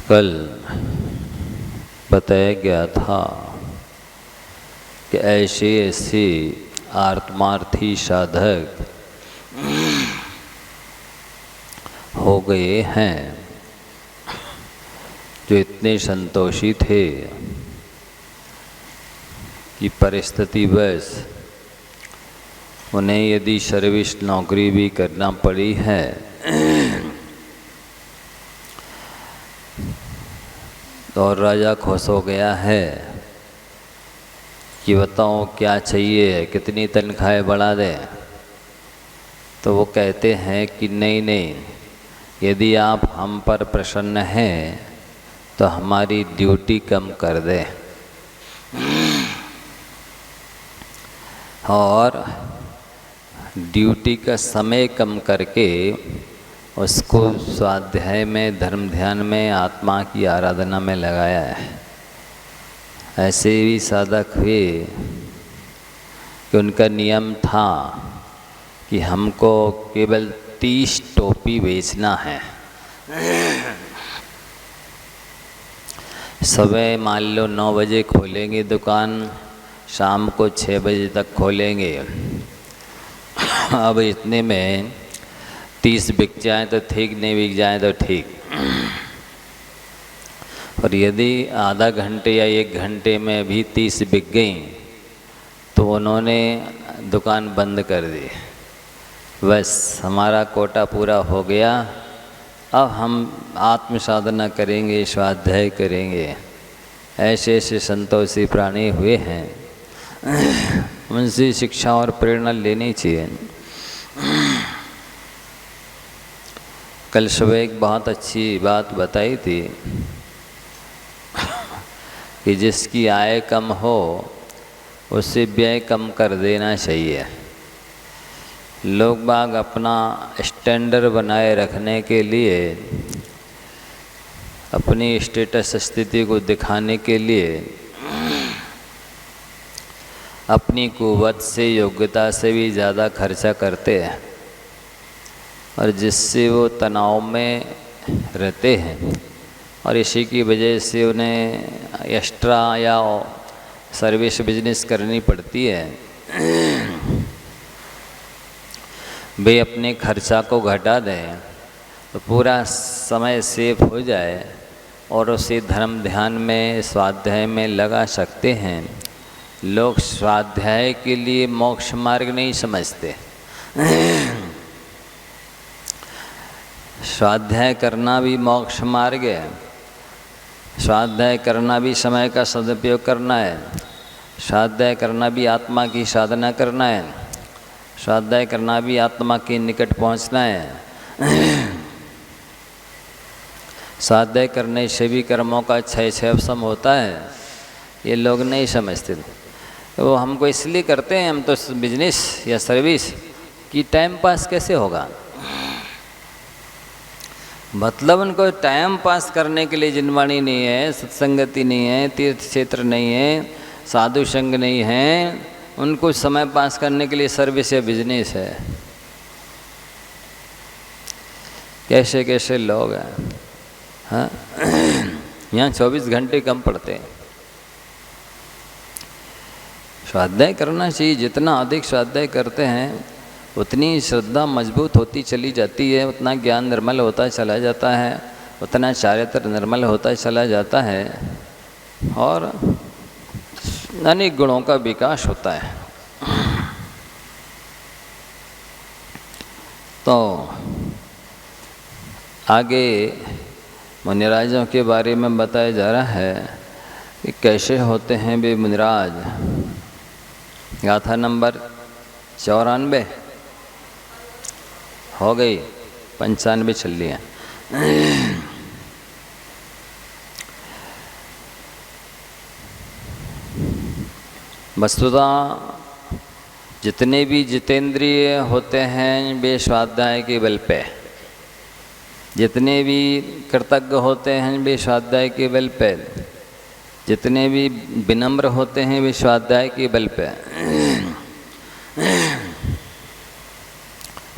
कल बताया गया था कि ऐसे आत्मार्थी साधक हो गए हैं जो इतने संतोषी थे कि परिस्थितिवश उन्हें यदि सर्विस नौकरी भी करना पड़ी है और राजा खुश हो गया है कि बताओ क्या चाहिए, कितनी तनख्वाहें बढ़ा दें। तो वो कहते हैं कि नहीं, यदि आप हम पर प्रसन्न हैं तो हमारी ड्यूटी कम कर दें और ड्यूटी का समय कम करके उसको स्वाध्याय में, धर्म ध्यान में, आत्मा की आराधना में लगाया है। ऐसे भी साधक हुए कि उनका नियम था कि हमको केवल 30 टोपी बेचना है। सुबह मान लो 9 बजे खोलेंगे दुकान, शाम को 6 बजे तक खोलेंगे। अब इतने में 30 बिक जाए तो ठीक, नहीं बिक जाए तो ठीक। और यदि आधा घंटे या 1 घंटे में भी 30 बिक गई तो उन्होंने दुकान बंद कर दी। बस हमारा कोटा पूरा हो गया, अब हम आत्म साधना करेंगे, स्वाध्याय करेंगे। ऐसे संतोषी प्राणी हुए हैं, उनसे शिक्षा और प्रेरणा लेनी चाहिए। कल सुबह एक बहुत अच्छी बात बताई थी कि जिसकी आय कम हो उससे व्यय कम कर देना चाहिए। लोग बाग अपना स्टैंडर्ड बनाए रखने के लिए, अपनी स्टेटस स्थिति को दिखाने के लिए अपनी कुव्वत से, योग्यता से भी ज़्यादा खर्चा करते हैं और जिससे वो तनाव में रहते हैं और इसी की वजह से उन्हें एक्स्ट्रा या सर्विस बिजनेस करनी पड़ती है। वे अपने खर्चा को घटा दें तो पूरा समय सेव हो जाए और उसे धर्म ध्यान में, स्वाध्याय में लगा सकते हैं। लोग स्वाध्याय के लिए मोक्ष मार्ग नहीं समझते। स्वाध्याय करना भी मोक्ष मार्ग है। स्वाध्याय करना भी समय का सदुपयोग करना है। स्वाध्याय करना भी आत्मा की साधना करना है। स्वाध्याय करना भी आत्मा के निकट पहुंचना है। स्वाध्याय करने से भी कर्मों का क्षय सम होता है। ये लोग नहीं समझते। वो हमको इसलिए करते हैं, हम तो बिजनेस या सर्विस की टाइम पास कैसे होगा। मतलब उनको टाइम पास करने के लिए जिनवाणी नहीं है, सत्संगति नहीं है, तीर्थ क्षेत्र नहीं है, साधु संग नहीं है, उनको समय पास करने के लिए सर्विस या बिजनेस है। कैसे कैसे लोग हैं, हाँ। यहाँ 24 घंटे कम पड़ते हैं। स्वाध्याय करना चाहिए। जितना अधिक स्वाध्याय करते हैं उतनी श्रद्धा मजबूत होती चली जाती है, उतना ज्ञान निर्मल होता चला जाता है, उतना चारित्र निर्मल होता चला जाता है और अनेक गुणों का विकास होता है। तो आगे मुनिराजों के बारे में बताया जा रहा है कि कैसे होते हैं वे मुनिराज। गाथा नंबर 94 हो गई, 95 चल रही है। वस्तुतः जितने भी जितेंद्रिय होते हैं वे स्वाध्याय के बल पे, जितने भी कृतज्ञ होते हैं वे स्वाध्याय के बल पे, जितने भी विनम्र होते हैं वे स्वाध्याय के बल पे,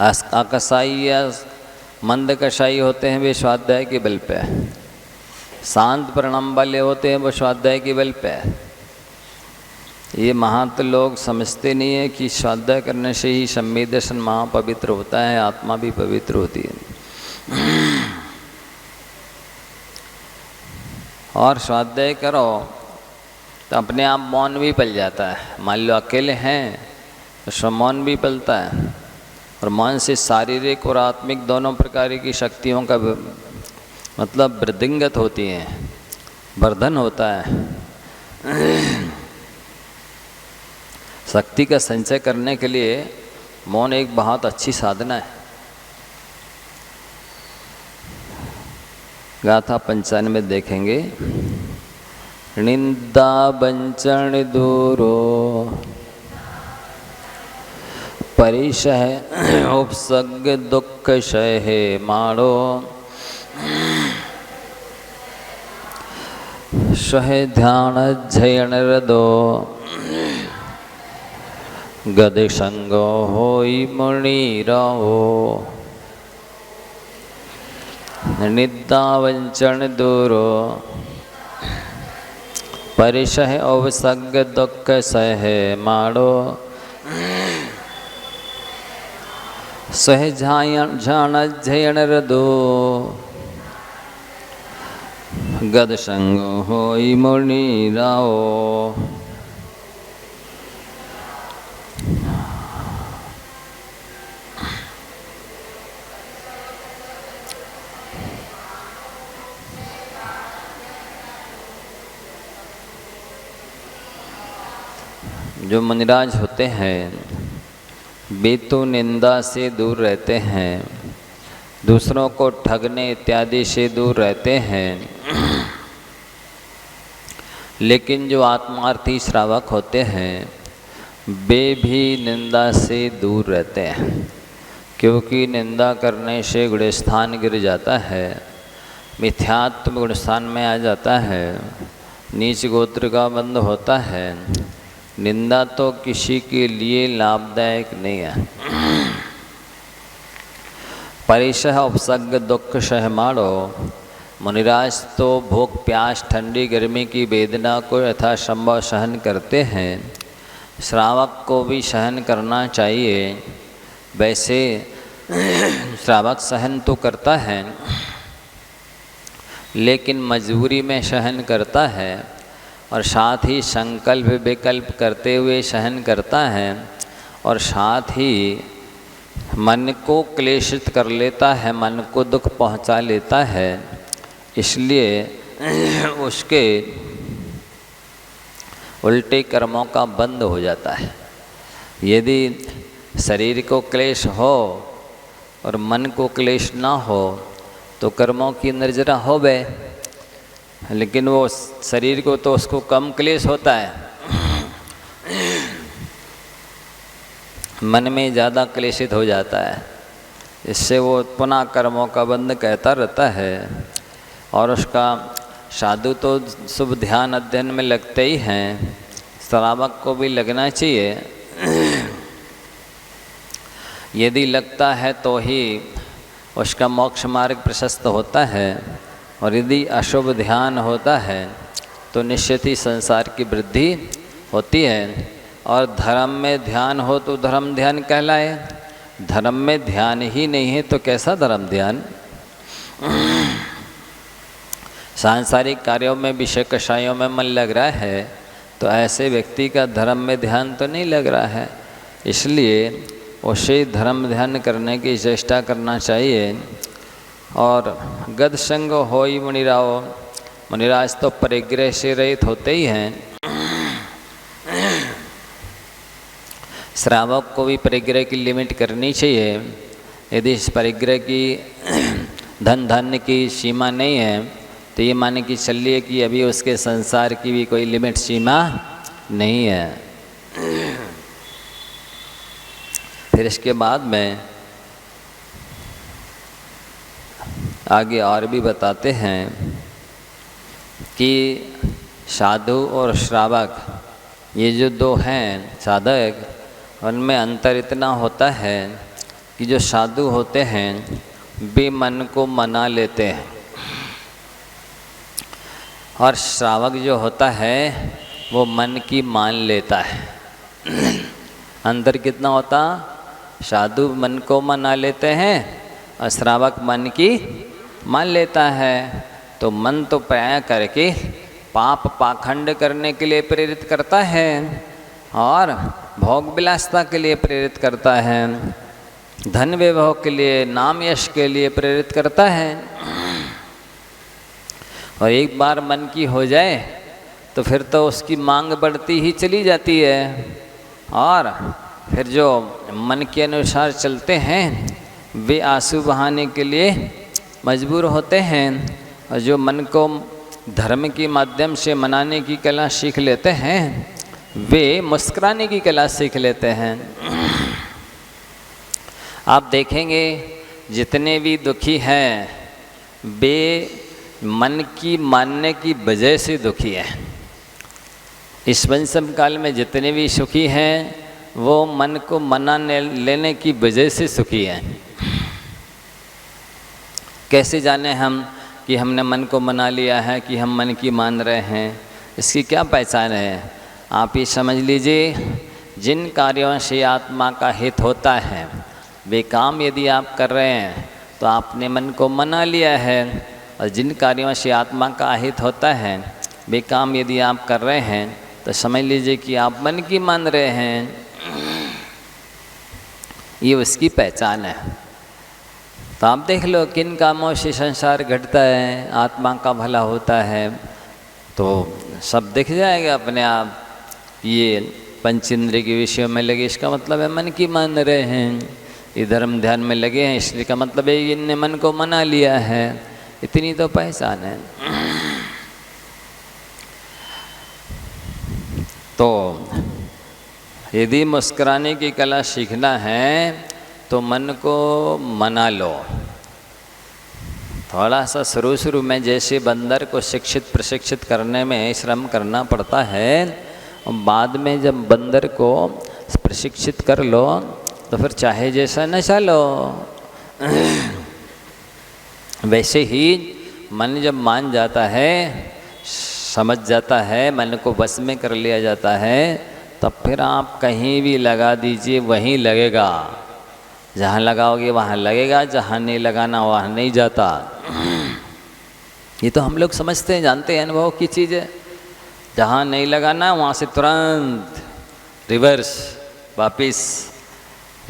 आकसाई या मंद कसाई होते हैं वे स्वाध्याय के बल पे। शांत परिणाम वाले होते हैं वो स्वाध्याय के बल पे। ये महंत लोग समझते नहीं है कि स्वाध्याय करने से ही संवेदन महापवित्र होता है, आत्मा भी पवित्र होती है। और स्वाध्याय करो तो अपने आप मौन भी पल जाता है। मान लो अकेले हैं तो मौन भी पलता है, और मौन से शारीरिक और आत्मिक दोनों प्रकार की शक्तियों का मतलब वृद्धिंगत होती है, वर्धन होता है। शक्ति का संचय करने के लिए मौन एक बहुत अच्छी साधना है। गाथा 95 देखेंगे। निंदा बंचन दूरो परिशह उपसर्ग दुख सहे माड़ो सहे ध्यान झयन रदो गद संगो होई मुनि रहो। निंदा वंचन दूरो परिशह उपसर्ग दुख सहे माड़ो सह झाण झयन रदो गद संग होई मुनि राओ। जो मुनिराज होते हैं वे तो निंदा से दूर रहते हैं, दूसरों को ठगने इत्यादि से दूर रहते हैं, लेकिन जो आत्मार्थी श्रावक होते हैं वे भी निंदा से दूर रहते हैं, क्योंकि निंदा करने से गुणस्थान गिर जाता है, मिथ्यात्व गुणस्थान में आ जाता है, नीच गोत्र का बंध होता है। निंदा तो किसी के लिए लाभदायक नहीं है। परिशह उपसर्ग दुख सह माड़ो। मुनिराज तो भूख प्यास ठंडी गर्मी की वेदना को यथासंभव सहन करते हैं, श्रावक को भी सहन करना चाहिए। वैसे श्रावक सहन तो करता है, लेकिन मजबूरी में सहन करता है, और साथ ही संकल्प विकल्प करते हुए सहन करता है, और साथ ही मन को क्लेशित कर लेता है, मन को दुख पहुंचा लेता है। इसलिए उसके उल्टे कर्मों का बंध हो जाता है। यदि शरीर को क्लेश हो और मन को क्लेश ना हो तो कर्मों की निर्जरा हो गए, लेकिन वो शरीर को तो उसको कम क्लेश होता है, मन में ज़्यादा क्लेशित हो जाता है। इससे वो पुनः कर्मों का बंध कहता रहता है, और उसका साधु तो शुभ ध्यान अध्ययन में लगते ही हैं, श्रावक को भी लगना चाहिए। यदि लगता है तो ही उसका मोक्ष मार्ग प्रशस्त होता है, और यदि अशुभ ध्यान होता है तो निश्चित ही संसार की वृद्धि होती है। और धर्म में ध्यान हो तो धर्म ध्यान कहलाए, धर्म में ध्यान ही नहीं है तो कैसा धर्म ध्यान। सांसारिक कार्यों में विषय कषायों में मन लग रहा है तो ऐसे व्यक्ति का धर्म में ध्यान तो नहीं लग रहा है, इसलिए उसे धर्म ध्यान करने की चेष्टा करना चाहिए। और गद संग होई मुनिराओ। मुनिराज तो परिग्रह से रहित होते ही हैं। श्रावक को भी परिग्रह की लिमिट करनी चाहिए। यदि इस परिग्रह की धन धान्य की सीमा नहीं है तो ये माने कि चलिए कि अभी उसके संसार की भी कोई लिमिट सीमा नहीं है। फिर इसके बाद में आगे और भी बताते हैं कि साधु और श्रावक ये जो दो हैं साधक, उनमें अंतर इतना होता है कि जो साधु होते हैं वे मन को मना लेते हैं, और श्रावक जो होता है वो मन की मान लेता है। अंदर कितना होता, साधु मन को मना लेते हैं और श्रावक मन की मान लेता है। तो मन तो प्राय करके पाप पाखंड करने के लिए प्रेरित करता है और भोग विलासता के लिए प्रेरित करता है, धन वैभव के लिए, नाम यश के लिए प्रेरित करता है। और एक बार मन की हो जाए तो फिर तो उसकी मांग बढ़ती ही चली जाती है और फिर जो मन के अनुसार चलते हैं वे आंसू बहाने के लिए मजबूर होते हैं, और जो मन को धर्म के माध्यम से मनाने की कला सीख लेते हैं वे मुस्कुराने की कला सीख लेते हैं। आप देखेंगे जितने भी दुखी हैं वे मन की मानने की वजह से दुखी हैं। इस वंशम काल में जितने भी सुखी हैं वो मन को मना लेने की वजह से सुखी हैं। कैसे जाने हम कि हमने मन को मना लिया है, कि हम मन की मान रहे हैं? इसकी क्या पहचान है? आप ये समझ लीजिए, जिन कार्यों से आत्मा का हित होता है वे काम यदि आप कर रहे हैं तो आपने मन को मना लिया है, और जिन कार्यों से आत्मा का अहित होता है वे काम यदि आप कर रहे हैं तो समझ लीजिए कि आप मन की मान रहे हैं। ये उसकी पहचान है। तो आप देख लो किन कामों से संसार घटता है, आत्मा का भला होता है, तो सब दिख जाएगा अपने आप। ये पंचेंद्रिय के विषयों में लगे इसका मतलब है मन की मान रहे हैं, ये धर्म ध्यान में लगे हैं इसलिए का मतलब है इनने मन को मना लिया है। इतनी तो पहचान है। तो यदि मुस्कुराने की कला सीखना है तो मन को मना लो। थोड़ा सा शुरू में जैसे बंदर को शिक्षित प्रशिक्षित करने में श्रम करना पड़ता है, और बाद में जब बंदर को प्रशिक्षित कर लो तो फिर चाहे जैसा नशा लो। वैसे ही मन जब मान जाता है, समझ जाता है, मन को बस में कर लिया जाता है, तब फिर आप कहीं भी लगा दीजिए वहीं लगेगा। जहाँ लगाओगे वहाँ लगेगा, जहाँ नहीं लगाना वहाँ नहीं जाता। ये तो हम लोग समझते हैं, जानते हैं, अनुभव की चीज़ है। जहाँ नहीं लगाना वहाँ से तुरंत रिवर्स वापिस,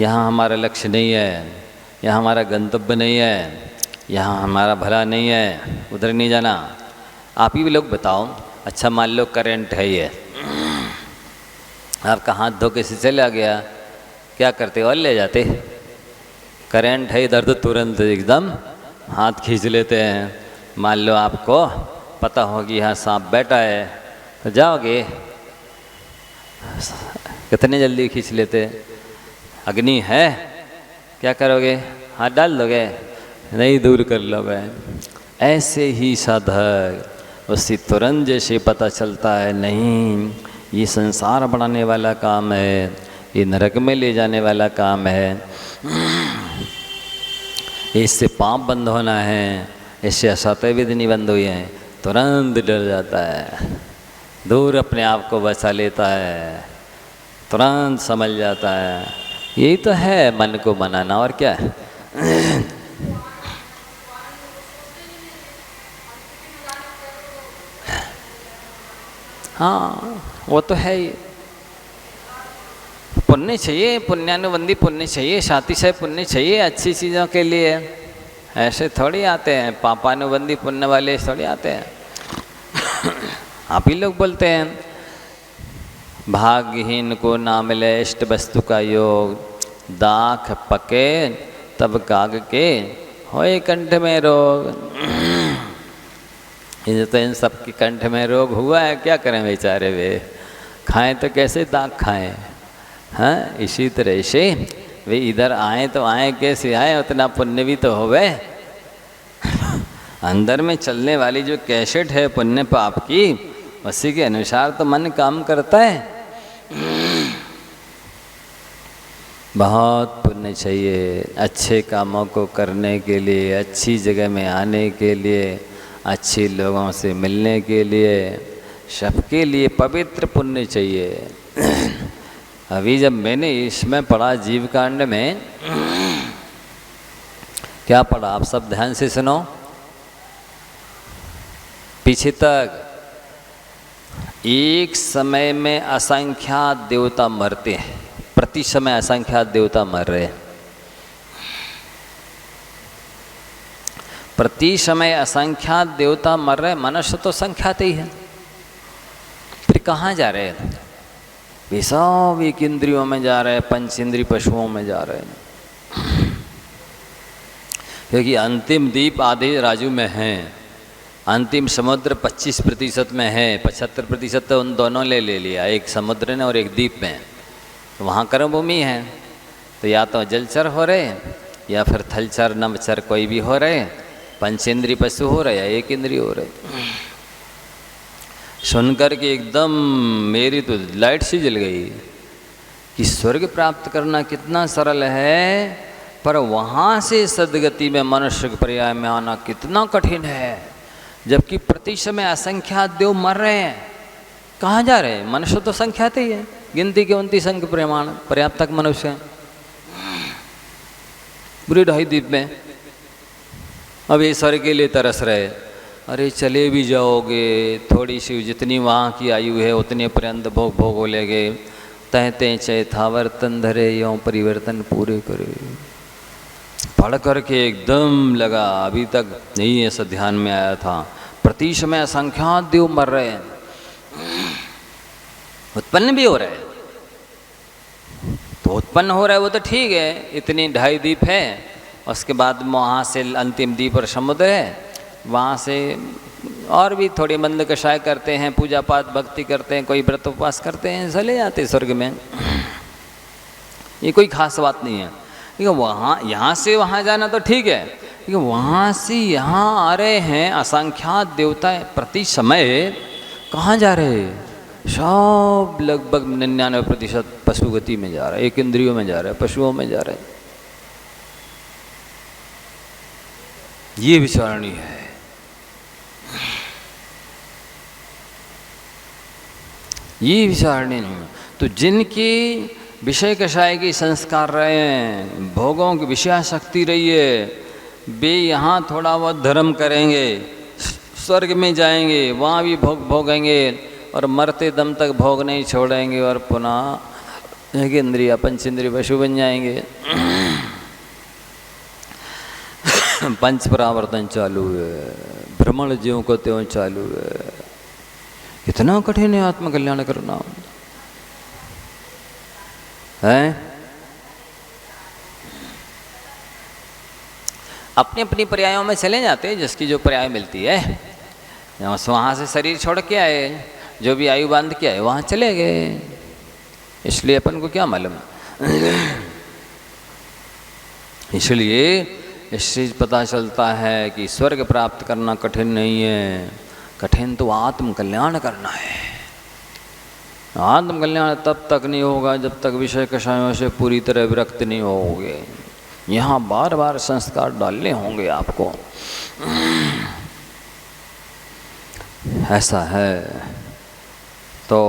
यहाँ हमारा लक्ष्य नहीं है, यहाँ हमारा गंतव्य नहीं है, यहाँ हमारा भला नहीं है, उधर नहीं जाना। आप ही भी लोग बताओ, अच्छा मान लो करंट है ये, आपका हाथ धो के से चला गया, क्या करते और ले जाते? करंट है इधर तो तुरंत एकदम हाथ खींच लेते हैं। मान लो आपको पता होगी यहाँ सांप बैठा है तो जाओगे, कितने जल्दी खींच लेते? अग्नि है, क्या करोगे? हाथ डाल दोगे? नहीं, दूर कर लोगे। ऐसे ही साधक उसी तुरंत जैसे पता चलता है नहीं ये संसार बढ़ाने वाला काम है, ये नरक में ले जाने वाला काम है, इससे पाप बंद होना है, इससे असत्य विधि नहीं बंद हुई है, तुरंत डर जाता है, दूर अपने आप को बचा लेता है, तुरंत समझ जाता है। यही तो है मन को मनाना, और क्या है? हाँ, वो तो है ही। पुण्य चाहिए, पुण्यानुबंधी पुण्य चाहिए, सातिशय पुण्य चाहिए अच्छी चीज़ों के लिए। ऐसे थोड़ी आते हैं, पापानुबंधी पुण्य वाले थोड़ी आते हैं। आप ही लोग बोलते हैं भाग्यहीन को ना मिले इष्ट वस्तु का योग, दाख पके तब काग के होए कंठ में रोग। ये तो इन सब के कंठ में रोग हुआ है, क्या करें बेचारे वे? खाएं तो कैसे दाग खाएं? हाँ, इसी तरह से वे इधर आए तो आए कैसे आए, उतना पुण्य भी तो होवे। अंदर में चलने वाली जो कैसेट है पुण्य पाप की, उसी के अनुसार तो मन काम करता है। बहुत पुण्य चाहिए अच्छे कामों को करने के लिए, अच्छी जगह में आने के लिए, अच्छे लोगों से मिलने के लिए, सबके लिए पवित्र पुण्य चाहिए। अभी जब मैंने इसमें पढ़ा जीव कांड में, क्या पढ़ा आप सब ध्यान से सुनो, पीछे तक। एक समय में असंख्यात देवता मरते हैं, प्रति समय असंख्यात देवता मर रहे हैं। प्रति समय असंख्यात देवता मर रहे, मनुष्य तो संख्यात ही है। फिर कहाँ जा रहे हैं? वे सब एक इंद्रियों में जा रहे हैं, पंच इंद्रिय पशुओं में जा रहे हैं। क्योंकि अंतिम द्वीप आधे राजू में है, अंतिम समुद्र 25% में है, 75% तो उन दोनों ले लिया, एक समुद्र ने और एक द्वीप में। तो वहाँ कर्म भूमि है, तो या तो जलचर हो रहे या फिर थलचर नवचर कोई भी हो रहे, पंचेंद्रीय पशु हो रहे या एक इंद्रिय हो रहे। सुनकर के एकदम मेरी तो लाइट सी जल गई कि स्वर्ग प्राप्त करना कितना सरल है, पर वहाँ से सदगति में मनुष्य के पर्याय में आना कितना कठिन है। जबकि प्रति समय असंख्यात देव मर रहे हैं, कहाँ जा रहे हैं? मनुष्य तो संख्यात ही है, गिनती के 29 अंक प्रमाण पर्याप्त तक मनुष्य हैं पूरे 2.5 द्वीप में। अब ये स्वर्ग के लिए तरस रहे, अरे चले भी जाओगे, थोड़ी सी जितनी वहाँ की आयु है उतने पर्यंत भोग भोग लेगे, तहते चय थावर्तन धरे यों परिवर्तन पूरे करे। पढ़ करके एकदम लगा, अभी तक नहीं ऐसा ध्यान में आया था। प्रति समय असंख्यात देव मर रहे हैं, उत्पन्न भी हो रहे हैं। तो उत्पन्न हो रहा है वो तो ठीक है, इतनी 2.5 द्वीप है, उसके बाद वहाँ से अंतिम द्वीप और समुद्र है, वहाँ से और भी थोड़ी मंद कषाय करते हैं, पूजा पाठ भक्ति करते हैं, कोई व्रत उपवास करते हैं, चले जाते स्वर्ग में। ये कोई खास बात नहीं है। लेकिन वहाँ यहाँ से वहाँ जाना तो ठीक है, लेकिन वहाँ से यहाँ आ रहे हैं असंख्यात देवता प्रति समय, कहाँ जा रहे हैं? सब लगभग 99% पशु गति में जा रहा है, एक इंद्रियों में जा रहा है, पशुओं में जा रहा है। ये विचारणी है। ये विचारणी नहीं। तो जिनकी विषय कषाय की संस्कार रहे हैं, भोगों की विषयाशक्ति रही है, वे यहाँ थोड़ा बहुत धर्म करेंगे, स्वर्ग में जाएंगे, वहाँ भी भोग भोगेंगे और मरते दम तक भोग नहीं छोड़ेंगे और पुनः एक इंद्रिय पंचेंद्रिय पशु बन जाएंगे। पंच परावर्तन चालू है, भ्रमण ज्यों को त्यों चालू है। कितना कठिन है आत्मकल्याण करना है। अपनी अपनी पर्यायों में चले जाते हैं, जिसकी जो पर्याय मिलती है। वहाँ से शरीर छोड़ के आए, जो भी आयु बांध के आए वहाँ चले गए, इसलिए अपन को क्या मालूम। इसलिए इससे पता चलता है कि स्वर्ग प्राप्त करना कठिन नहीं है, कठिन तो आत्मकल्याण करना है। आत्मकल्याण तब तक नहीं होगा जब तक विषय कषायों से पूरी तरह विरक्त नहीं होगे। यहाँ बार बार संस्कार डालने होंगे आपको, ऐसा है। तो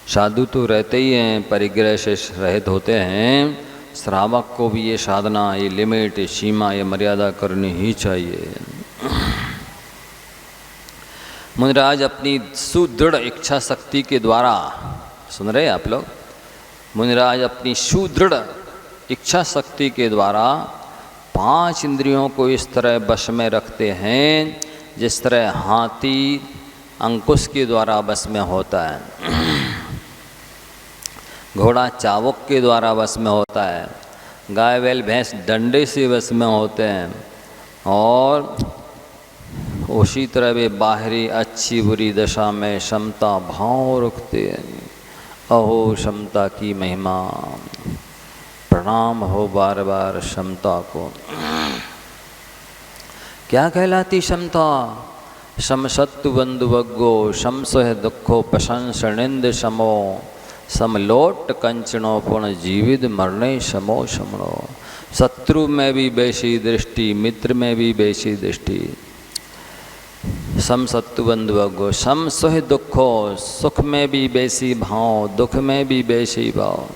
साधु तो रहते ही हैं, परिग्रह से रहित होते हैं। श्रावक को भी ये साधना, ये लिमिट, ये सीमा, ये मर्यादा करनी ही चाहिए। मुनिराज अपनी सुदृढ़ इच्छा शक्ति के द्वारा, सुन रहे आप लोग, मुनिराज अपनी सुदृढ़ इच्छा शक्ति के द्वारा 5 इंद्रियों को इस तरह वश में रखते हैं जिस तरह हाथी अंकुश के द्वारा वश में होता है, घोड़ा चाबुक के द्वारा वश में होता है, गाय बैल भैंस डंडे से वश में होते हैं, और उसी तरह वे बाहरी अच्छी बुरी दशा में समता भाव रखते हैं। अहो समता की महिमा, प्रणाम हो बार बार समता को। क्या कहलाती समता? सम सत्तु बंधु बग्गो, सम सह दुखो प्रशंसनिंद समो, समलोट कंचनो पुण जीवित मरणे समो समणो। शत्रु में भी वैसी दृष्टि, मित्र में भी वैसी दृष्टि। सम सत्तु बंधुअगो सम सुह दुखो, सुख में भी बेसी भाव, दुख में भी बेसी भाव,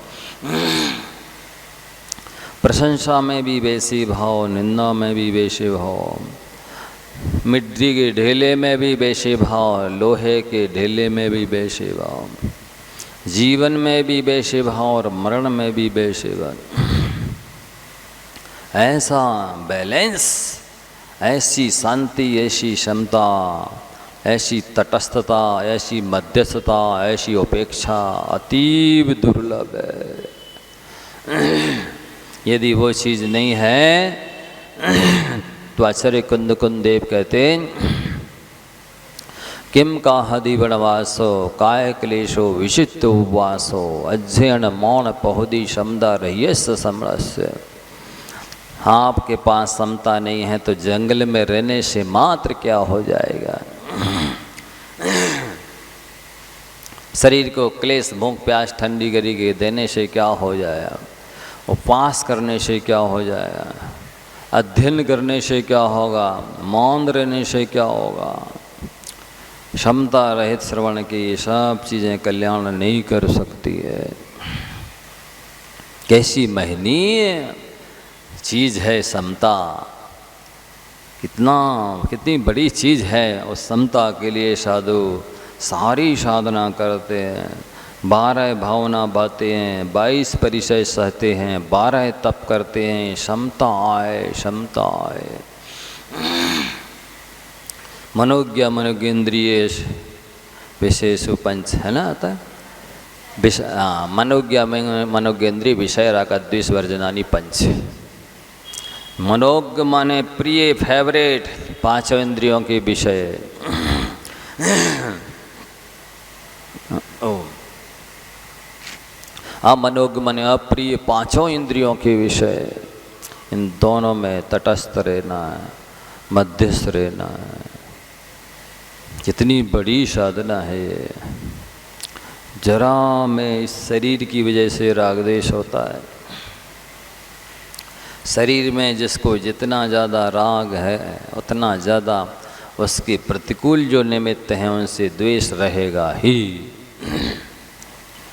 प्रशंसा में भी बेसी भाव, निंदा में भी बेसी भाव, मिट्टी के ढेले में भी बेसी भाव, लोहे के ढेले में भी बेसी भाव, जीवन में भी बेसी भाव और मरण में भी बेसी भाव। ऐसा बैलेंस, ऐसी शांति, ऐसी क्षमता, ऐसी तटस्थता, ऐसी मध्यस्थता, ऐसी उपेक्षा अतीव दुर्लभ है। यदि वो चीज़ नहीं है तो आचार्य कुंद देव कहते किम का हदि वनवासो काय क्लेशो विचित्त उपवासो अध्ययन मौन पहुदी क्षमता रहिए समरस्य। आपके पास समता नहीं है तो जंगल में रहने से मात्र क्या हो जाएगा। शरीर को क्लेश भूख प्यास ठंडी गरी के देने से क्या हो जाएगा, उपवास करने से क्या हो जाएगा, अध्ययन करने से क्या होगा, मौन रहने से क्या होगा। क्षमता रहित श्रवण की ये सब चीज़ें कल्याण नहीं कर सकती है। कैसी महनीय चीज़ है समता, कितनी बड़ी चीज़ है। उस समता के लिए साधु सारी साधना करते हैं, 12 भावना बातें हैं, 22 परिचय सहते हैं, 12 तप करते हैं, क्षमता आए, क्षमता आए। मनोज्ञा मनोगेंद्रिय विशेषु पंच है ना, आता है मनोज्ञा मनोगेंद्रिय विषय राग द्वेष वर्जनानी पंच। मनोज्ञ माने प्रिय, फेवरेट, 5 इंद्रियों के विषय। मनोज्ञ माने अप्रिय, 5 इंद्रियों के विषय। इन दोनों में तटस्थ रहना है, मध्यस्थ रहना है। कितनी बड़ी साधना है ये। जरा में इस शरीर की वजह से राग द्वेष होता है। शरीर में जिसको जितना ज़्यादा राग है उतना ज़्यादा उसके प्रतिकूल जो निमित्त हैं उनसे द्वेष रहेगा ही।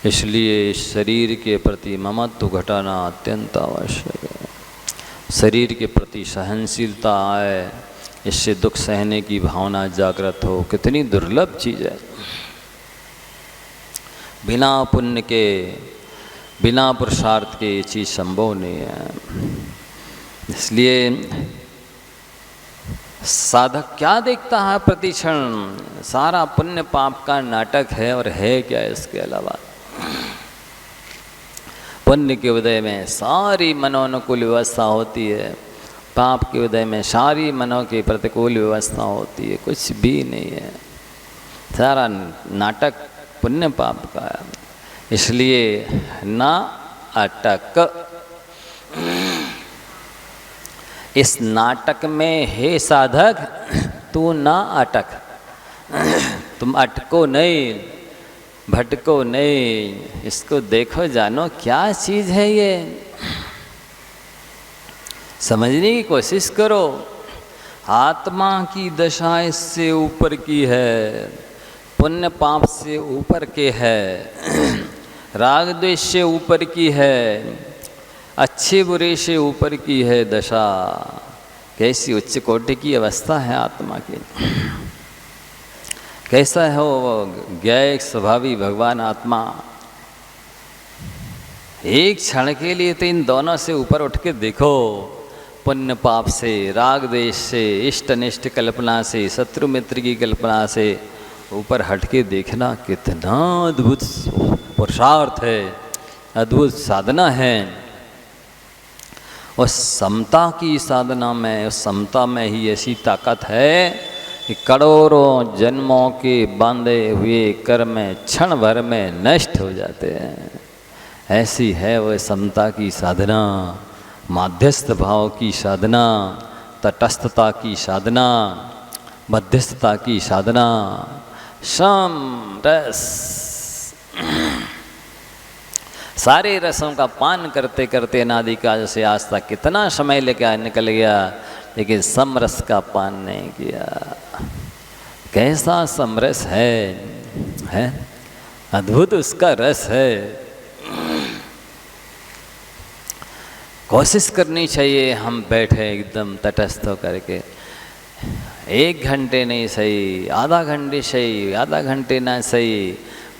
इसलिए शरीर के प्रति ममत्व घटाना अत्यंत आवश्यक है। शरीर के प्रति सहनशीलता आए, इससे दुख सहने की भावना जागृत हो। कितनी दुर्लभ चीज़ है। बिना पुण्य के, बिना पुरुषार्थ के ये चीज़ संभव नहीं है। इसलिए साधक क्या देखता है प्रतिक्षण, सारा पुण्य पाप का नाटक है। और है क्या इसके अलावा? पुण्य के उदय में सारी मनोनुकूल व्यवस्था होती है, पाप के उदय में सारी मनों की प्रतिकूल व्यवस्था होती है। कुछ भी नहीं है, सारा नाटक पुण्य पाप का है। इसलिए ना अटक, इस नाटक में हे साधक तू ना अटक। तुम अटको नहीं, भटको नहीं, इसको देखो जानो क्या चीज़ है ये, समझने की कोशिश करो। आत्मा की दशा इससे ऊपर की है, पुण्य पाप से ऊपर के है, राग द्वेष से ऊपर की है, अच्छे बुरे से ऊपर की है दशा। कैसी उच्च कोटि की अवस्था है आत्मा की। कैसा है वो ज्ञेय स्वभावी भगवान आत्मा। एक क्षण के लिए तो इन दोनों से ऊपर उठ के देखो। पुण्य पाप से, राग द्वेष से, इष्ट अनिष्ट कल्पना से, शत्रु मित्र की कल्पना से ऊपर हट के देखना कितना अद्भुत पुरुषार्थ है, अद्भुत साधना है। उस समता की साधना में, उस समता में ही ऐसी ताकत है कि करोड़ों जन्मों के बांधे हुए कर्म क्षण भर में नष्ट हो जाते हैं। ऐसी है वह समता की साधना, माध्यस्थ भाव की साधना, तटस्थता की साधना, मध्यस्थता की साधना, सम रस। सारे रसों का पान करते करते अनादिकाल से आज तक कितना समय लेकर निकल गया, लेकिन समरस का पान नहीं किया। कैसा समरस है अद्भुत उसका रस है। कोशिश करनी चाहिए हम बैठे एकदम तटस्थ होकर के, 1 घंटे नहीं सही, आधा घंटे सही, आधा घंटे ना सही,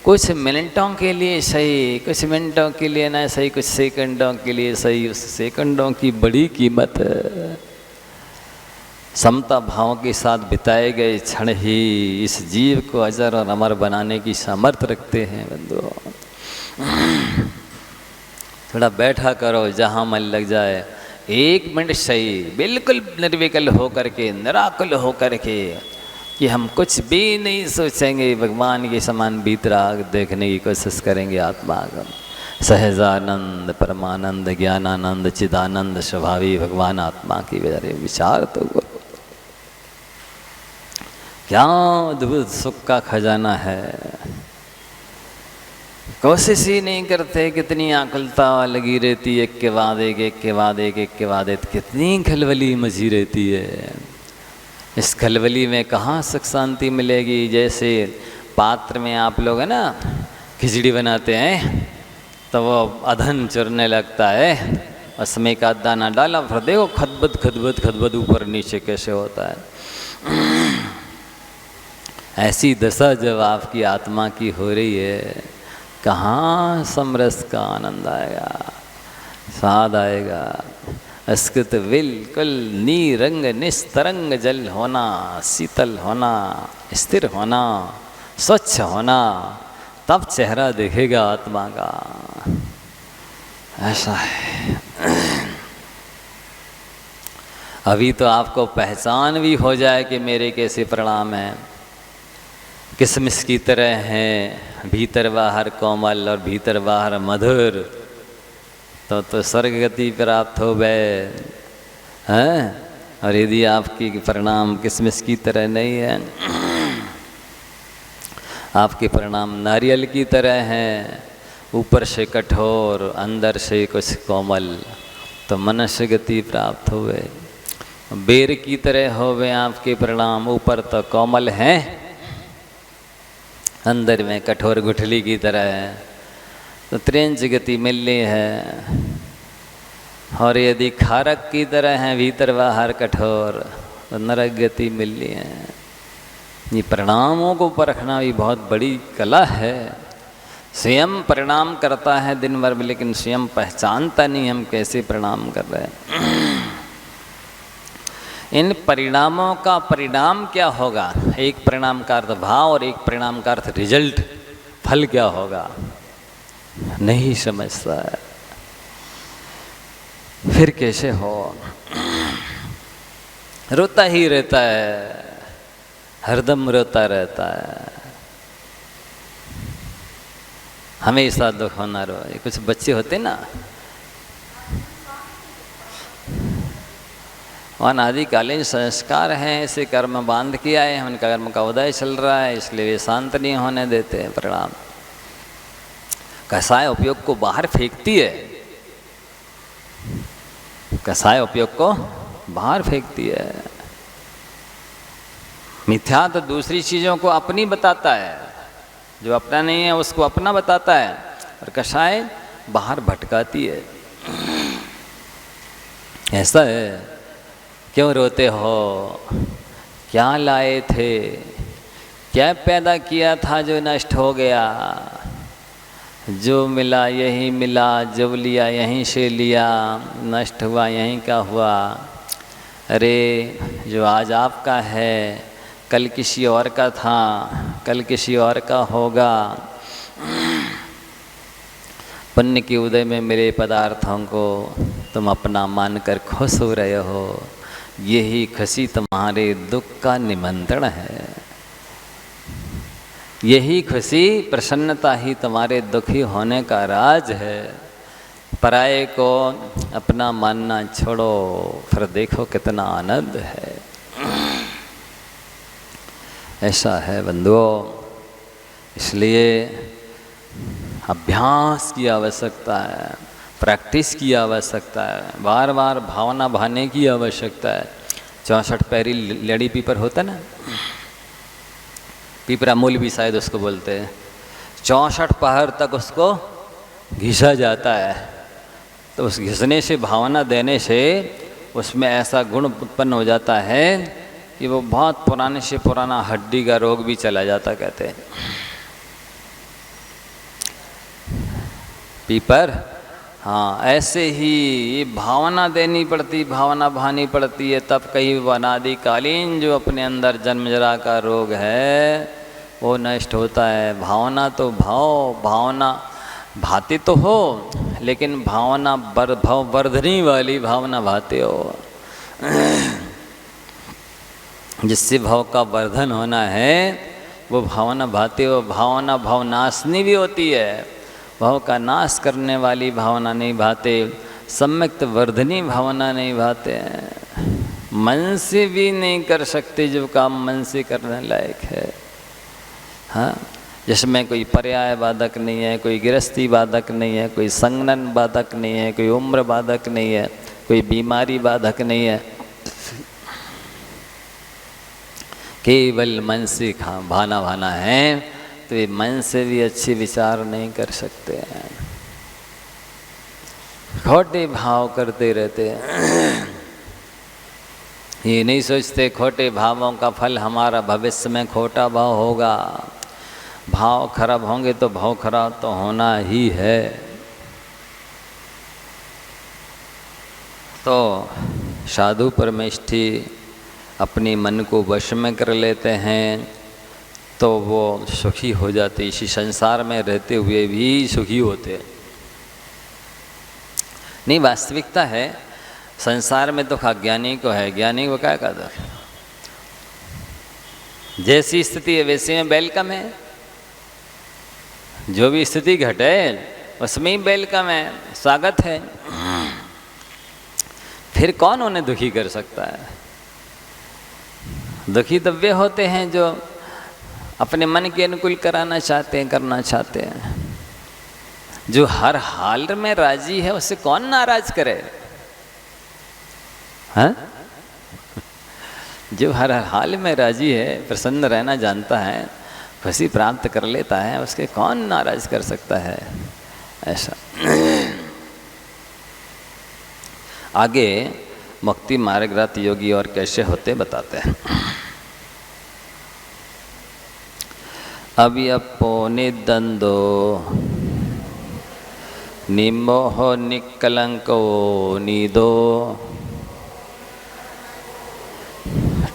कुछ मिनटों के लिए सही, कुछ मिनटों के लिए ना सही, कुछ सेकंडों के लिए सही। उस सेकंडों की बड़ी कीमत है। समता भाव के साथ बिताए गए क्षण ही इस जीव को अजर और अमर बनाने की सामर्थ्य रखते हैं बंधुओं। थोड़ा बैठा करो जहाँ मन लग जाए, 1 मिनट सही, बिल्कुल निर्विकल होकर के, निराकुल होकर के, कि हम कुछ भी नहीं सोचेंगे, भगवान के समान बीतराग देखने की कोशिश करेंगे। आत्मा का सहजानंद, परमानंद, ज्ञानानंद, चिदानंद स्वभावी भगवान आत्मा की विचार तो करो। क्या अद्भुत सुख का खजाना है। कोशिश ही नहीं करते, कितनी आकुलता लगी रहती है, एक के बाद एक, एक के बाद एक, एक के बाद एक, कितनी खलबली मची रहती है। इस खलबली में कहाँ सुख शांति मिलेगी। जैसे पात्र में आप लोग है ना खिचड़ी बनाते हैं तो वो अधन चुरने लगता है, उसमें का दाना डाला, फिर देखो खदबद खदबद खदबद ऊपर नीचे कैसे होता है। ऐसी दशा जब आपकी आत्मा की हो रही है, कहाँ समरस का आनंद आएगा, स्वाद आएगा। अस्कृत बिल्कुल नीरंग निस्तरंग जल होना, शीतल होना, स्थिर होना, स्वच्छ होना, तब चेहरा दिखेगा आत्मा का। ऐसा है। अभी तो आपको पहचान भी हो जाए कि मेरे कैसे प्रणाम हैं, किशमिश की तरह हैं, भीतर बाहर कोमल और भीतर बाहर मधुर, तो स्वर्ग गति प्राप्त हो गए हैं। और यदि आपकी परिणाम किशमिश की तरह नहीं है, आपके परिणाम नारियल की तरह हैं, ऊपर से कठोर अंदर से कुछ कोमल, तो मनुष्य गति प्राप्त हो गए। बेर की तरह हो गए आपके परिणाम, ऊपर तो कोमल हैं, अंदर में कठोर गुठली की तरह है, तो त्रिंच गति मिलनी है। और यदि खारक की तरह है, भीतर बाहर कठोर, तो नरक गति मिलनी है। ये परिणामों को परखना भी बहुत बड़ी कला है। स्वयं परिणाम करता है दिन भर में, लेकिन स्वयं पहचानता नहीं हम कैसे परिणाम कर रहे हैं। इन परिणामों का परिणाम क्या होगा, एक परिणाम का अर्थ भाव और एक परिणाम का अर्थ रिजल्ट, फल क्या होगा, नहीं समझता है। फिर कैसे हो, रोता ही रहता है, हरदम रोता रहता है, हमेशा दुख होना रो। कुछ बच्चे होते ना, अनादिकालीन संस्कार हैं, ऐसे कर्म बांध के आए हैं, उनका कर्म का उदय चल रहा है, इसलिए वे शांत नहीं होने देते हैं। परिणाम कसाय उपयोग को बाहर फेंकती है, कसाय उपयोग को बाहर फेंकती है। मिथ्या तो दूसरी चीज़ों को अपनी बताता है, जो अपना नहीं है उसको अपना बताता है, और कसाय बाहर भटकाती है। ऐसा है। क्यों रोते हो, क्या लाए थे, क्या पैदा किया था जो नष्ट हो गया, जो मिला यही मिला, जब लिया यहीं से लिया, नष्ट हुआ यहीं का हुआ। अरे जो आज आपका है कल किसी और का था, कल किसी और का होगा। पुण्य के उदय में मिले पदार्थों को तुम अपना मानकर खुश हो रहे हो, यही खुशी तुम्हारे दुख का निमंत्रण है। यही खुशी प्रसन्नता ही तुम्हारे दुखी होने का राज है। पराये को अपना मानना छोड़ो, फिर देखो कितना आनंद है। ऐसा है बंधुओं, इसलिए अभ्यास की आवश्यकता है, प्रैक्टिस की आवश्यकता है, बार बार भावना भाने की आवश्यकता है। 64 पैरी लड़ी पीपर होता ना, पीपरा मूल भी शायद उसको बोलते हैं। 64 पहर तक उसको घिसा जाता है। तो उस घिसने से, भावना देने से उसमें ऐसा गुण उत्पन्न हो जाता है कि वो बहुत पुराने से पुराना हड्डी का रोग भी चला जाता, कहते हैं। पीपर, हाँ, ऐसे ही ये भावना देनी पड़ती, भावना भानी पड़ती है, तब कहीं अनादिकालीन जो अपने अंदर जन्म जरा का रोग है वो नष्ट होता है। भावना तो भावना भाती तो हो, लेकिन भावना भाव वर्धनी वाली भावना भाते हो, जिससे भाव का वर्धन होना है वो भावना भाते हो। भावना भाव नाशनी भी होती है, भाव का नाश करने वाली भावना नहीं भाते, सम्यक्त वर्धनी भावना नहीं भाते हैं। मन से भी नहीं कर सकते जो काम मन से करने लायक है। हाँ, जिसमें कोई पर्याय बाधक नहीं है, कोई गृहस्थी बाधक नहीं है, कोई संगठन बाधक नहीं है, कोई उम्र बाधक नहीं है, कोई बीमारी बाधक नहीं है, केवल मन से भाना है, तो ये मन से भी अच्छे विचार नहीं कर सकते हैं, खोटे भाव करते रहते हैं। ये नहीं सोचते खोटे भावों का फल हमारा भविष्य में खोटा भाव होगा। भाव खराब होंगे तो भाव खराब तो होना ही है। तो साधु परमेष्ठी अपनी मन को वश में कर लेते हैं तो वो सुखी हो जाते, इसी संसार में रहते हुए भी सुखी होते। नहीं, वास्तविकता है संसार में दुख अज्ञानी को है, ज्ञानी को क्या दुख है। जैसी स्थिति है वैसे में वेलकम है, जो भी स्थिति घटे उसमें ही वेलकम है, स्वागत है। फिर कौन उन्हें दुखी कर सकता है। दुखी तो वे होते हैं जो अपने मन के अनुकूल कराना चाहते हैं, करना चाहते हैं। जो हर हाल में राजी है उससे कौन नाराज करे। हाँ, जो हर हाल में राजी है, प्रसन्न रहना जानता है, खुशी प्राप्त कर लेता है, उसके कौन नाराज कर सकता है। ऐसा आगे मुक्ति मार्गरत योगी और कैसे होते बताते हैं। अव्यपो निदंदो निमोह निकलंको निदो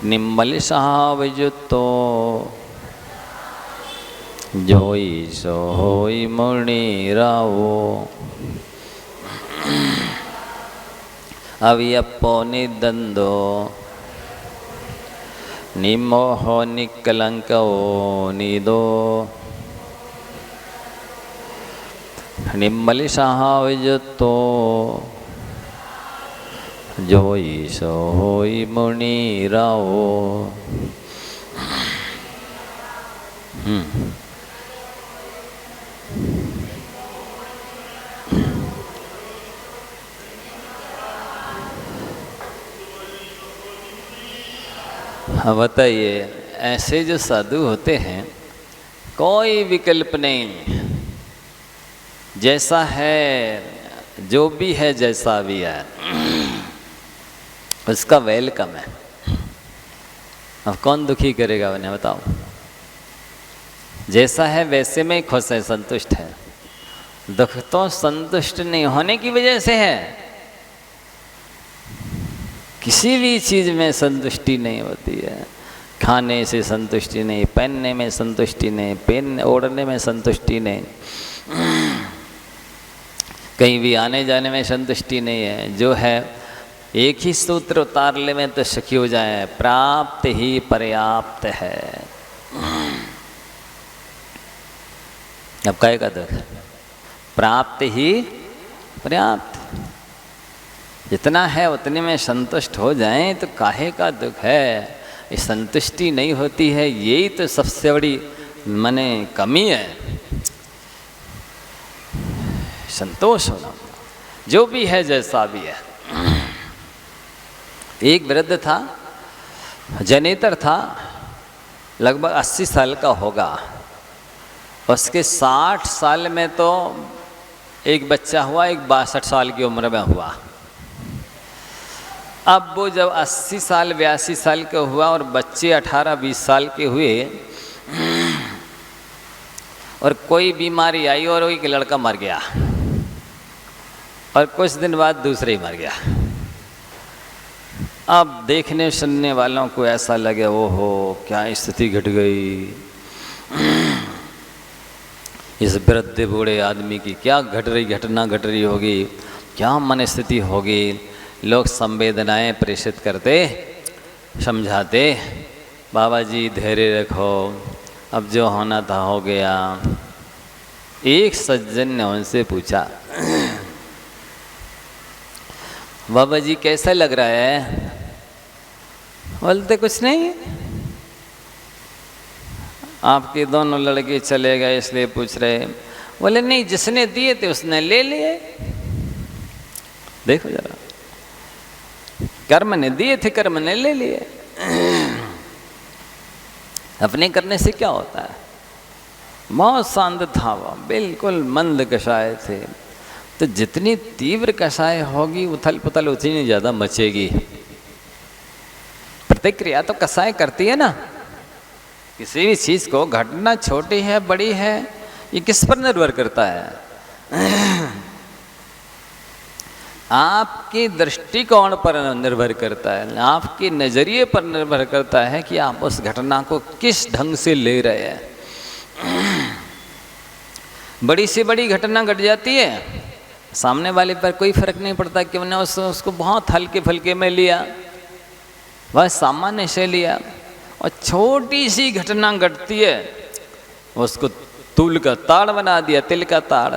निम्मल सहावजुतो जोई सो होई मुनि रावो। अव्यपो निदंदो निमोह निकलंको निदो निम्मल सहावजुतो जोई सो होई मुनि रावो। बताइए, ऐसे जो साधु होते हैं कोई विकल्प नहीं, जैसा है जो भी है जैसा भी है उसका वेलकम है। अब कौन दुखी करेगा उन्हें, बताओ। जैसा है वैसे में खुश है, संतुष्ट है। दुख तो संतुष्ट नहीं होने की वजह से है। किसी भी चीज़ में संतुष्टि नहीं होती है। खाने से संतुष्टि नहीं, पहनने में संतुष्टि नहीं, पेन ओढ़ने में संतुष्टि नहीं, कहीं भी आने जाने में संतुष्टि नहीं है। जो है एक ही सूत्र उतार ले में तो सुखी हो जाए, प्राप्त ही पर्याप्त है। अब काहे का दुख, प्राप्त ही पर्याप्त। जितना है उतने में संतुष्ट हो जाएं तो काहे का दुख है। ये संतुष्टि नहीं होती है, यही तो सबसे बड़ी माने कमी है। संतोष होना, जो भी है जैसा भी है। एक वृद्ध था, जनेतर था, लगभग 80 साल का होगा। उसके 60 साल में तो एक बच्चा हुआ, एक 62 साल की उम्र में हुआ। अब वो जब 80 साल 82 साल का हुआ और बच्चे 18-20 साल के हुए और कोई बीमारी आई और एक लड़का मर गया और कुछ दिन बाद दूसरे ही मर गया। अब देखने सुनने वालों को ऐसा लगे ओहो क्या स्थिति घट गई, इस वृद्ध बूढ़े आदमी की क्या घटना घट रही होगी, क्या मन स्थिति होगी। लोग संवेदनाएं प्रेषित करते, समझाते, बाबा जी धैर्य रखो, अब जो होना था हो गया। एक सज्जन ने उनसे पूछा, बाबा जी कैसा लग रहा है? बोलते कुछ नहीं, आपके दोनों लड़के चले गए इसलिए पूछ रहे। बोले नहीं, जिसने दिए थे उसने ले लिए। देखो जरा, कर्म ने दिए थे, कर्म ने ले लिए। अपने करने से क्या होता है? बहुत शांत था वो, बिल्कुल मंद कषाय थे। तो जितनी तीव्र कषाय होगी उथल पुथल उतनी ज़्यादा मचेगी। प्रतिक्रिया तो कषाय करती है ना। किसी भी चीज़ को, घटना छोटी है बड़ी है, ये किस पर निर्भर करता है? आपके दृष्टिकोण पर निर्भर करता है, आपके नज़रिए पर निर्भर करता है कि आप उस घटना को किस ढंग से ले रहे हैं। बड़ी से बड़ी घटना घट जाती है, सामने वाले पर कोई फर्क नहीं पड़ता कि उन्होंने उसको बहुत हल्के फुल्के में लिया, वह सामान्य से लिया। और छोटी सी घटना घटती है, उसको तूल का ताड़ बना दिया, तिल का ताड़।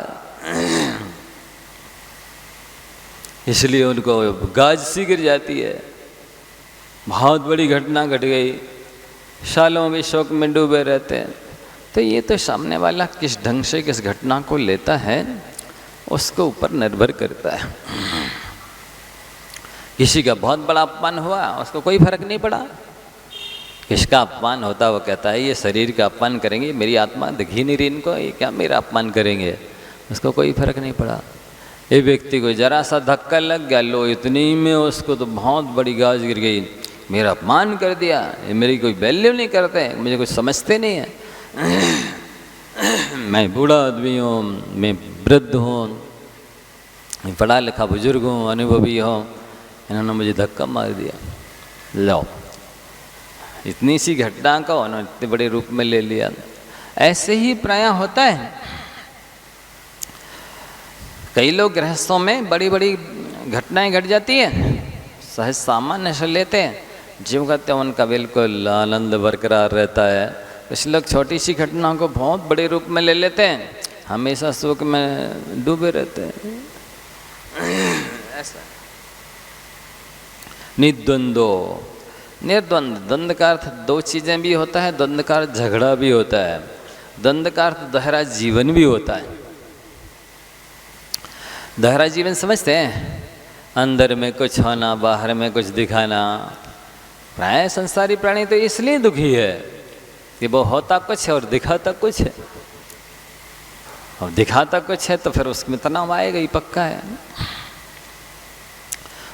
इसलिए उनको गाज सी गिर जाती है। बहुत बड़ी घटना घट गई, सालों भी शोक में डूबे रहते हैं। तो ये तो सामने वाला किस ढंग से किस घटना को लेता है उसको ऊपर निर्भर करता है। किसी का बहुत बड़ा अपमान हुआ, उसको कोई फर्क नहीं पड़ा। किसका अपमान होता वो कहता है ये शरीर का अपमान करेंगे, मेरी आत्मा दिख ही नहीं रही इनको, ये क्या मेरा अपमान करेंगे, उसको कोई फर्क नहीं पड़ा। ये व्यक्ति को जरा सा धक्का लग गया, लो इतनी में उसको तो बहुत बड़ी गाज गिर गई, मेरा अपमान कर दिया, ये मेरी कोई वैल्यू नहीं करते, मुझे कुछ समझते नहीं है, मैं बूढ़ा आदमी हूँ, मैं वृद्ध हूँ, मैं पढ़ा लिखा बुजुर्ग हूँ, अनुभवी हूँ, इन्होंने मुझे धक्का मार दिया। लो इतनी सी घटना का उन्होंने इतने बड़े रूप में ले लिया। ऐसे ही प्राय होता है। कई लोग गृहस्थों में बड़ी बड़ी घटनाएं घट जाती हैं, सहज सामान्य से लेते हैं, जीव कहते हैं उनका बिल्कुल आनंद बरकरार रहता है। कुछ लोग छोटी सी घटना को बहुत बड़े रूप में ले लेते हैं, हमेशा सुख में डूबे रहते हैं। ऐसा निद्वंदो, निर्द्वंद, द्वंद का अर्थ दो चीज़ें भी होता है, द्वंद का अर्थ झगड़ा भी होता है, द्वंद का अर्थ दोहरा जीवन भी होता है। दोहरा जीवन समझते हैं, अंदर में कुछ होना, बाहर में कुछ दिखाना। प्राय संसारी प्राणी तो इसलिए दुखी है कि वो होता कुछ है और दिखाता कुछ है, और दिखाता कुछ है तो फिर उसमें तनाव आएगा ही, पक्का है।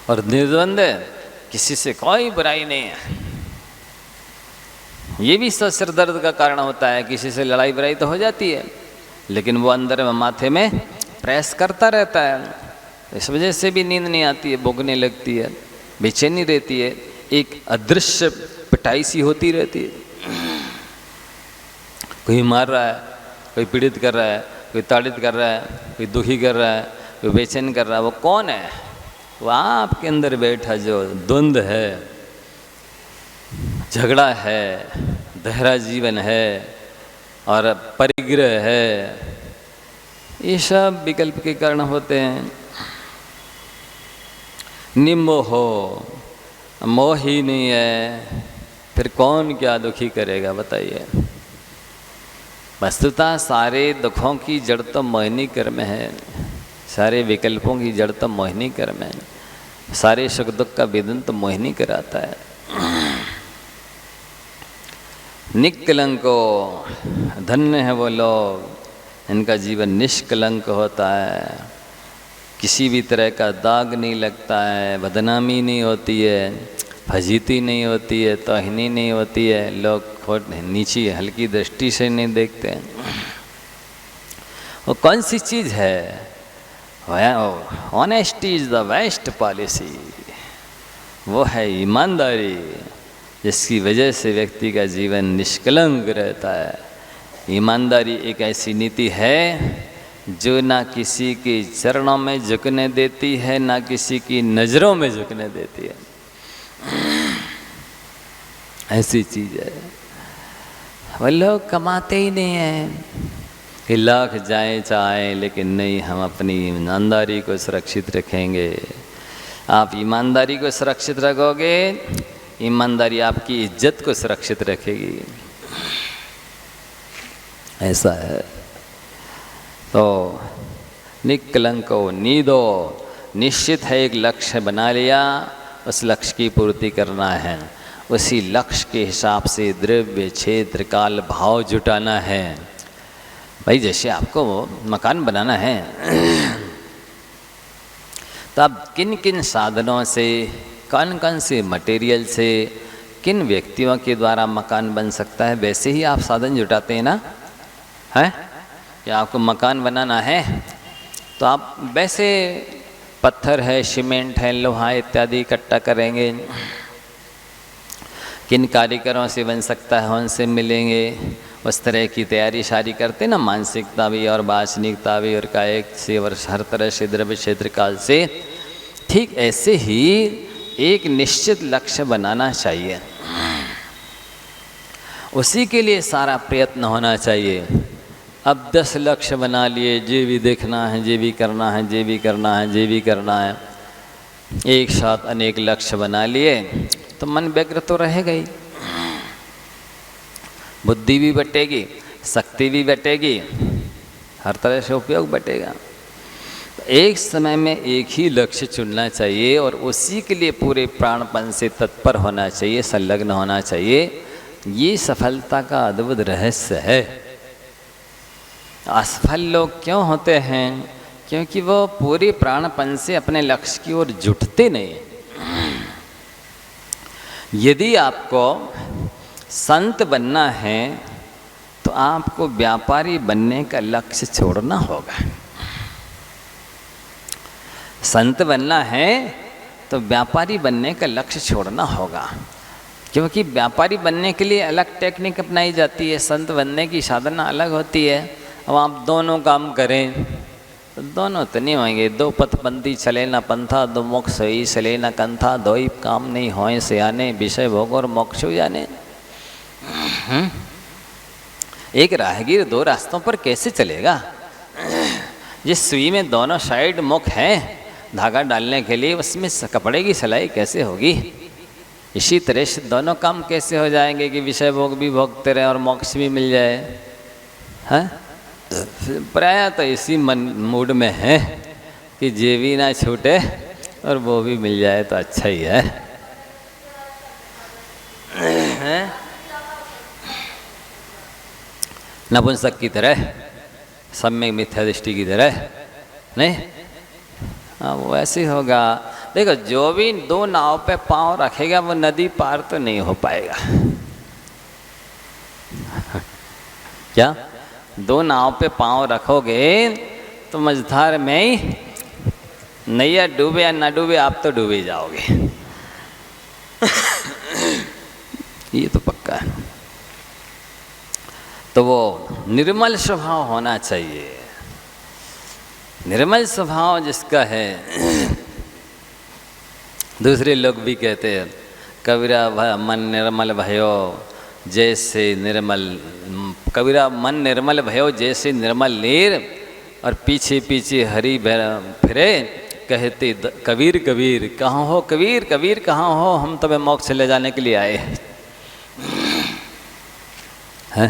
और निर्द्वंद, किसी से कोई बुराई नहीं है, ये भी सिर दर्द का कारण होता है। किसी से लड़ाई बुराई तो हो जाती है, लेकिन वो अंदर में माथे में प्रेस करता रहता है, इस वजह से भी नींद नहीं आती है, भोगने लगती है, बेचैनी रहती है, एक अदृश्य पिटाई सी होती रहती है। कोई मार रहा है, कोई पीड़ित कर रहा है, कोई ताड़ित कर रहा है, कोई दुखी कर रहा है, कोई बेचैन कर रहा है, वो कौन है? वो आपके अंदर बैठा जो द्वंद है, झगड़ा है, दोहरा जीवन है और परिग्रह है, ये सब विकल्प के कारण होते हैं। निम्मोह, मोह ही नहीं है, फिर कौन क्या दुखी करेगा बताइए। वस्तुतः सारे दुखों की जड़ तो मोहिनी कर्म है, सारे विकल्पों की जड़ तो मोहिनी कर्म है, सारे सुख दुख का वेदन तो मोहिनी कराता है। निष्कलंको, धन्य है वो लोग, इनका जीवन निष्कलंक होता है, किसी भी तरह का दाग नहीं लगता है, बदनामी नहीं होती है, फजीती नहीं होती है, तोहिनी नहीं होती है, लोग नीची हल्की दृष्टि से नहीं देखते हैं। वो कौन सी चीज़ है? Honesty is the best policy, वो है ईमानदारी, जिसकी वजह से व्यक्ति का जीवन निष्कलंक रहता है। ईमानदारी एक ऐसी नीति है जो ना किसी के चरणों में झुकने देती है, ना किसी की नज़रों में झुकने देती है। ऐसी चीज़ है। वो लोग कमाते ही नहीं हैं कि लाख जाए चाहे, लेकिन नहीं, हम अपनी ईमानदारी को सुरक्षित रखेंगे। आप ईमानदारी को सुरक्षित रखोगे, ईमानदारी आपकी इज्जत को सुरक्षित रखेगी। ऐसा है। तो निष्कलंको नीदो, निश्चित है एक लक्ष्य बना लिया, उस लक्ष्य की पूर्ति करना है, उसी लक्ष्य के हिसाब से द्रव्य क्षेत्र काल भाव जुटाना है। भाई जैसे आपको मकान बनाना है तो आप किन किन साधनों से, कौन कौन से मटेरियल से, किन व्यक्तियों के द्वारा मकान बन सकता है, वैसे ही आप साधन जुटाते हैं ना। है कि आपको मकान बनाना है तो आप वैसे पत्थर है, सीमेंट है, लोहा इत्यादि इकट्ठा करेंगे। किन कारीगरों से बन सकता है उनसे मिलेंगे, उस तरह की तैयारी सारी करते ना, मानसिकता भी और वासनिकता भी और कायिक से और हर तरह से द्रव्य क्षेत्र काल से। ठीक ऐसे ही एक निश्चित लक्ष्य बनाना चाहिए, उसी के लिए सारा प्रयत्न होना चाहिए। अब 10 लक्ष्य बना लिए, ये भी देखना है, ये भी करना है, ये भी करना है, ये भी करना है, एक साथ अनेक लक्ष्य बना लिए तो मन व्यग्र तो रहेगा ही, बुद्धि भी बटेगी, शक्ति भी बटेगी, हर तरह से उपयोग बटेगा। एक समय में एक ही लक्ष्य चुनना चाहिए और उसी के लिए पूरे प्राणपन से तत्पर होना चाहिए, संलग्न होना चाहिए। ये सफलता का अद्भुत रहस्य है। असफल लोग क्यों होते हैं? क्योंकि वो पूरे प्राणपन से अपने लक्ष्य की ओर जुटते नहीं। यदि आपको संत बनना है तो आपको व्यापारी बनने का लक्ष्य छोड़ना होगा। संत बनना है तो व्यापारी बनने का लक्ष्य छोड़ना होगा, क्योंकि व्यापारी बनने के लिए अलग टेक्निक अपनाई जाती है, संत बनने की साधना अलग होती है। अब आप दोनों काम करें तो दोनों तो नहीं होंगे। दो पथबंदी चले ना पंथा, दो मोक्ष ही चले ना कंथा, दो ही काम नहीं होए से आने, विषय भोग और मोक्ष जाने। एक राहगीर दो रास्तों पर कैसे चलेगा? जिस सुई में दोनों साइड मुख है धागा डालने के लिए, उसमें कपड़े की सिलाई कैसे होगी? इसी तरह से दोनों काम कैसे हो जाएंगे कि विषय भोग भी भोगते रहे और मोक्ष भी मिल जाए? हैं? प्रायः तो इसी मूड में है कि ये भी ना छूटे और वो भी मिल जाए तो अच्छा ही है। नपुंसक की तरह, सम्यक मिथ्या दृष्टि की तरह नहीं। हाँ, वो ऐसे ही होगा। देखो, जो भी दो नाव पे पांव रखेगा वो नदी पार तो नहीं हो पाएगा। क्या? दो नाव पे पांव रखोगे तो मझधार में ही नैया डूबे या ना डूबे, आप तो डूबे जाओगे। ये तो पक्का है। तो वो निर्मल स्वभाव होना चाहिए। निर्मल स्वभाव जिसका है, दूसरे लोग भी कहते हैं कबीरा मन निर्मल भयो जैसे निर्मल, कबीरा मन निर्मल भयो जैसे निर्मल नीर, और पीछे पीछे हरि फिरे कहते कबीर कबीर कहाँ हो, कबीर कबीर कहाँ हो, हम तुम्हें मोक्ष ले जाने के लिए आए हैं।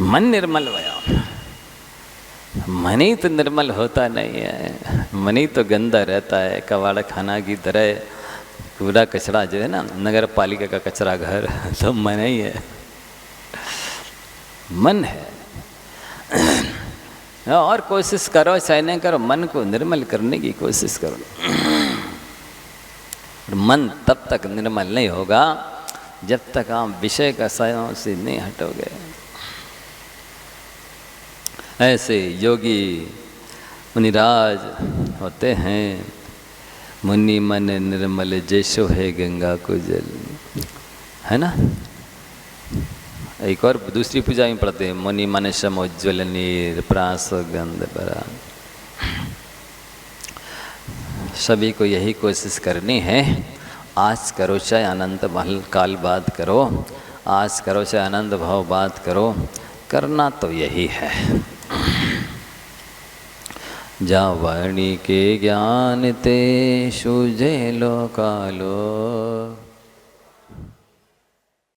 मन निर्मल भयो, मन ही तो निर्मल होता नहीं है, मन ही तो गंदा रहता है, कबाड़ खाना की तरह। पूरा कचरा जो है ना, नगर पालिका का कचरा घर तो मन ही है। मन है। और कोशिश करो चाहे नहीं करो, मन को निर्मल करने की कोशिश करो। मन तब तक निर्मल नहीं होगा जब तक आप विषय का सायों से नहीं हटोगे। ऐसे योगी मुनिराज होते हैं, मुनि मन निर्मल जैसो है गंगा को जल, है ना। एक और दूसरी पूजा में पढ़ते हैं, मुनि मन समोज्वल नीर प्रास गंध भरा। सभी को यही कोशिश करनी है। आज करो चाहे अनंत काल बाद करो, आज करो चाहे अनंत भाव बाद करो, करना तो यही है। जा वाणी के ज्ञान ते सूझे लो कालो।